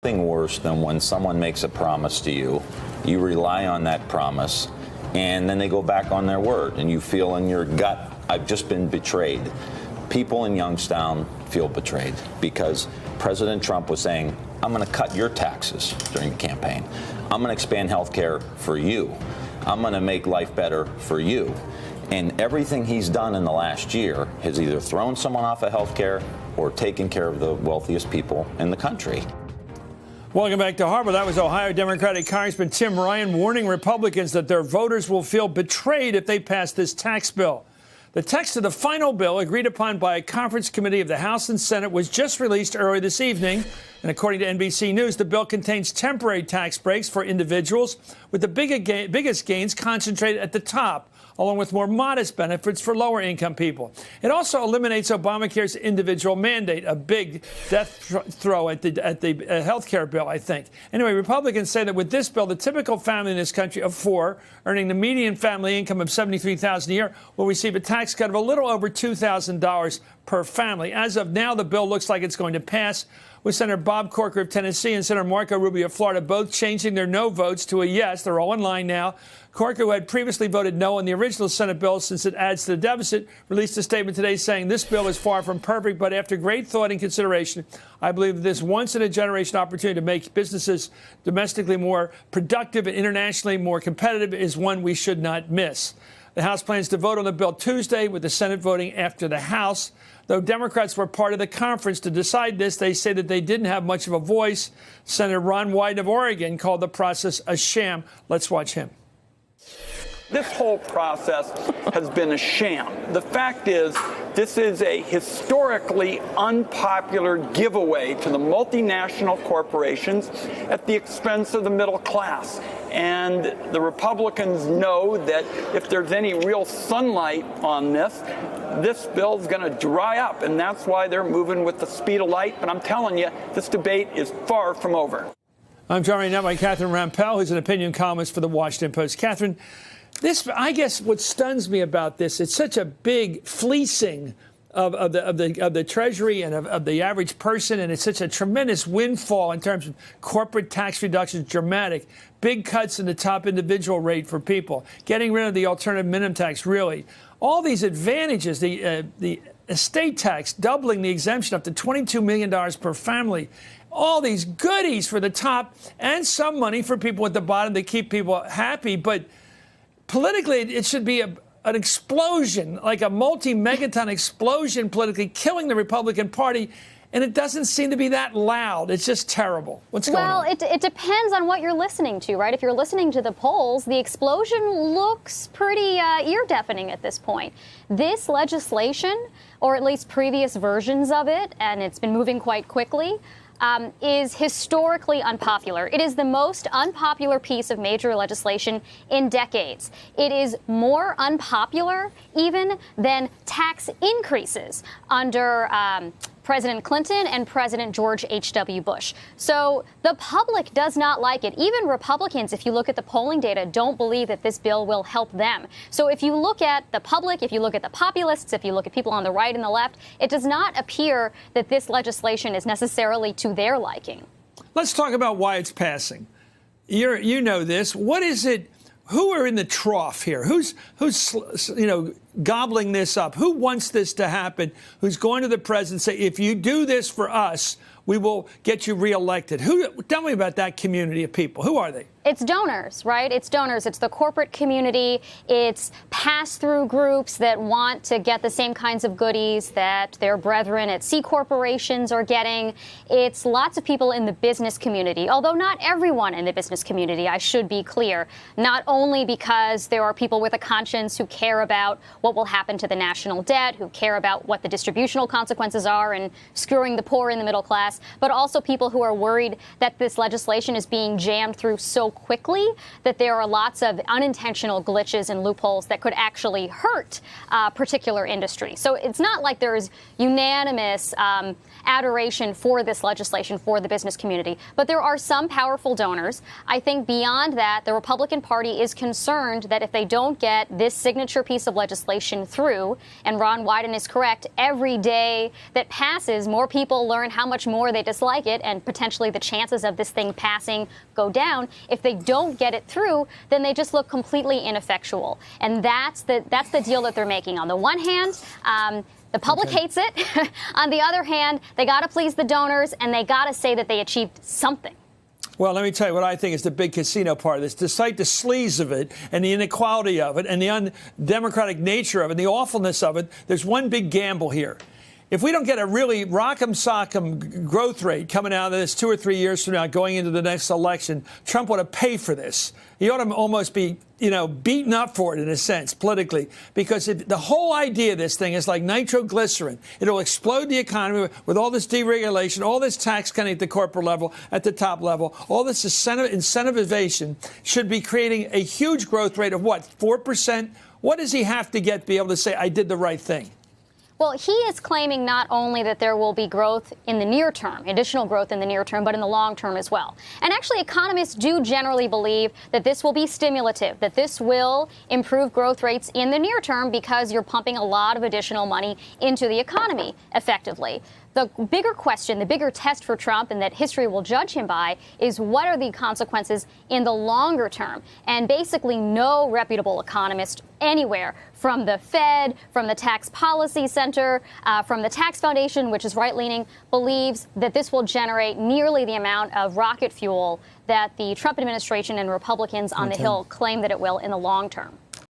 Nothing worse than when someone makes a promise to you, you rely on that promise, and then they go back on their word, and you feel in your gut, I've just been betrayed. People in Youngstown feel betrayed because President Trump was saying, I'm going to cut your taxes during the campaign. I'm going to expand health care for you. I'm going to make life better for you. And everything he's done in the last year has either thrown someone off of health care or taken care of the wealthiest people in the country. Welcome back to Harbor. That was Ohio Democratic Congressman Tim Ryan warning Republicans that their voters will feel betrayed if they pass this tax bill. The text of the final bill, agreed upon by a conference committee of the House and Senate, was just released early this evening. And according to NBC News, the bill contains temporary tax breaks for individuals, with the biggest gains concentrated at the top, along with more modest benefits for lower-income people. It also eliminates Obamacare's individual mandate, a big death throw at the health care bill, I think. Anyway, Republicans say that with this bill, the typical family in this country of four, earning the median family income of $73,000 a year, will receive a tax cut of a little over $2,000 per family. As of now, the bill looks like it's going to pass, with Senator Bob Corker of Tennessee and Senator Marco Rubio of Florida both changing their no votes to a yes. They're all in line now. Corker, who had previously voted no on the original Senate bill since it adds to the deficit, released a statement today saying this bill is far from perfect, but after great thought and consideration, I believe that this once-in-a-generation opportunity to make businesses domestically more productive and internationally more competitive is one we should not miss. The House plans to vote on the bill Tuesday, with the Senate voting after the House. Though Democrats were part of the conference to decide this, they say that they didn't have much of a voice. Senator Ron Wyden of Oregon called the process a sham. Let's watch him. This whole process has been a sham. The fact is, this is a historically unpopular giveaway to the multinational corporations at the expense of the middle class. And the Republicans know that if there's any real sunlight on this bill's going to dry up. And that's why they're moving with the speed of light. But I'm telling you, this debate is far from over. I'm joined right now by Catherine Rampell, who's an opinion columnist for the Washington Post. Catherine, I guess what stuns me about this, it's such a big fleecing of the Treasury and of the average person, and it's such a tremendous windfall in terms of corporate tax reductions, dramatic, big cuts in the top individual rate for people, getting rid of the alternative minimum tax, really. All these advantages, the estate tax, doubling the exemption up to $22 million per family, all these goodies for the top and some money for people at the bottom to keep people happy, but politically, it should be an explosion, like a multi-megaton explosion politically, killing the Republican Party. And it doesn't seem to be that loud. It's just terrible. What's going on? Well, it depends on what you're listening to, right? If you're listening to the polls, the explosion looks pretty ear-deafening at this point. This legislation, or at least previous versions of it, and it's been moving quite quickly, is historically unpopular. It is the most unpopular piece of major legislation in decades. It is more unpopular even than tax increases under President Clinton and President George H.W. Bush. So the public does not like it. Even Republicans, if you look at the polling data, don't believe that this bill will help them. So if you look at the public, if you look at the populists, if you look at people on the right and the left, it does not appear that this legislation is necessarily to their liking. Let's talk about why it's passing. You know this. What is it? Who are in the trough here? Who's gobbling this up? Who wants this to happen? Who's going to the president and say, if you do this for us, we will get you reelected? Tell me about that community of people. Who are they? It's donors, right? It's donors. It's the corporate community. It's pass-through groups that want to get the same kinds of goodies that their brethren at C corporations are getting. It's lots of people in the business community, although not everyone in the business community, I should be clear. Not only because there are people with a conscience who care about what will happen to the national debt, who care about what the distributional consequences are and screwing the poor in the middle class, but also people who are worried that this legislation is being jammed through so quickly that there are lots of unintentional glitches and loopholes that could actually hurt particular industry. So it's not like there's unanimous adoration for this legislation for the business community, but there are some powerful donors. I think beyond that, the Republican Party is concerned that if they don't get this signature piece of legislation legislation through. And Ron Wyden is correct. Every day that passes, more people learn how much more they dislike it, and potentially the chances of this thing passing go down. If they don't get it through, then they just look completely ineffectual. And that's the deal that they're making. On the one hand, the public hates it. On the other hand, they got to please the donors, and they got to say that they achieved something. Well, let me tell you what I think is the big casino part of this. Despite the sleaze of it and the inequality of it and the undemocratic nature of it and the awfulness of it, there's one big gamble here. If we don't get a really rock'em sock'em growth rate coming out of this 2 or 3 years from now, going into the next election, Trump ought to pay for this. He ought to almost be, beaten up for it in a sense politically, because the whole idea of this thing is like nitroglycerin. It'll explode the economy with all this deregulation, all this tax cutting at the corporate level, at the top level, all this incentivization should be creating a huge growth rate of what, 4%? What does he have to get to be able to say, I did the right thing? Well, he is claiming not only that there will be growth in the near term, additional growth in the near term, but in the long term as well. And actually, economists do generally believe that this will be stimulative, that this will improve growth rates in the near term because you're pumping a lot of additional money into the economy effectively. The bigger question, the bigger test for Trump, and that history will judge him by, is what are the consequences in the longer term? And basically no reputable economist anywhere, from the Fed, from the Tax Policy Center, from the Tax Foundation, which is right-leaning, believes that this will generate nearly the amount of rocket fuel that the Trump administration and Republicans on the Hill claim that it will in the long term.